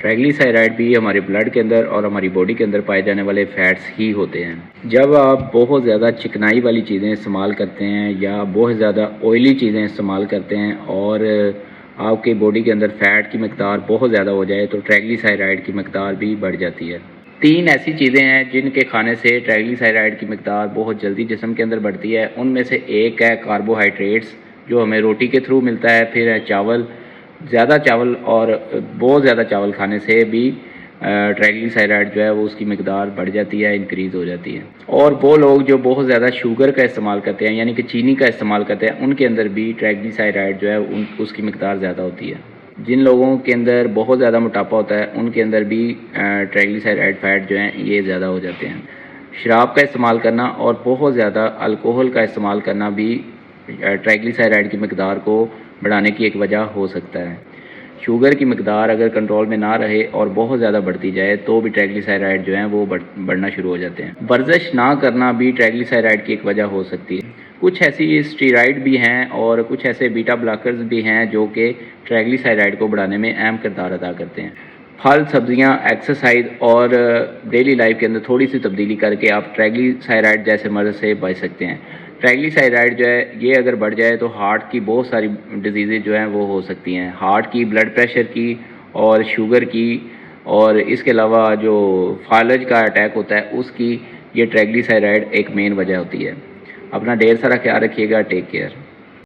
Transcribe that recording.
ٹرائگلیسیرائڈ بھی ہمارے بلڈ کے اندر اور ہماری باڈی کے اندر پائے جانے والے فیٹس ہی ہوتے ہیں۔ جب آپ بہت زیادہ چکنائی والی چیزیں استعمال کرتے ہیں یا بہت زیادہ آئلی چیزیں استعمال کرتے ہیں اور آپ کی باڈی کے اندر فیٹ کی مقدار بہت زیادہ ہو جائے تو ٹرائگلیسیرائڈ کی مقدار بھی بڑھ جاتی ہے۔ 3 ایسی چیزیں ہیں جن کے کھانے سے ٹرائگلیسیرائڈ کی مقدار بہت جلدی جسم کے اندر بڑھتی ہے۔ ان میں سے ایک ہے کاربوہائیڈریٹس، جو ہمیں روٹی کے تھرو ملتا ہے، پھر ہے چاول۔ زیادہ چاول اور بہت زیادہ چاول کھانے سے بھی ٹرائگلیسیرائڈ جو ہے وہ اس کی مقدار بڑھ جاتی ہے، انکریز ہو جاتی ہے۔ اور وہ لوگ جو بہت زیادہ شوگر کا استعمال کرتے ہیں یعنی کہ چینی کا استعمال کرتے ہیں، ان کے اندر بھی ٹرائگلیسیرائڈ جو ہے اس کی مقدار زیادہ ہوتی ہے۔ جن لوگوں کے اندر بہت زیادہ موٹاپا ہوتا ہے ان کے اندر بھی ٹرائگلیسیرائڈ فیٹ جو ہیں یہ زیادہ ہو جاتے ہیں۔ شراب کا استعمال کرنا اور بہت زیادہ الکوہل کا استعمال کرنا بھی ٹرائگلیسیرائڈ کی مقدار کو بڑھانے کی ایک وجہ ہو سکتا ہے۔ شوگر کی مقدار اگر کنٹرول میں نہ رہے اور بہت زیادہ بڑھتی جائے تو بھی ٹرائگلیسیرائڈ جو ہیں وہ بڑھنا شروع ہو جاتے ہیں۔ ورزش نہ کرنا بھی ٹرائگلیسیرائڈ کی ایک وجہ ہو سکتی ہے۔ کچھ ایسی اسٹیرائڈ بھی ہیں اور کچھ ایسے بیٹا بلاکرز بھی ہیں جو کہ ٹرائگلیسیرائڈ کو بڑھانے میں اہم کردار ادا کرتے ہیں۔ پھل، سبزیاں، ایکسرسائز اور ڈیلی لائف کے اندر تھوڑی سی تبدیلی کر کے آپ ٹرائگلیسیرائڈ جیسے مرض سے بچ سکتے ہیں۔ ٹرائگلیسیرائڈ جو ہے یہ اگر بڑھ جائے تو ہارٹ کی بہت ساری ڈیزیزز جو ہیں وہ ہو سکتی ہیں، ہارٹ کی، بلڈ پریشر کی اور شوگر کی، اور اس کے علاوہ جو فالج کا اٹیک ہوتا ہے اس کی، یہ ٹرائگلیسیرائڈ ایک مین وجہ ہوتی ہے۔ اپنا ڈھیر سارا خیال رکھیے گا۔ Take care.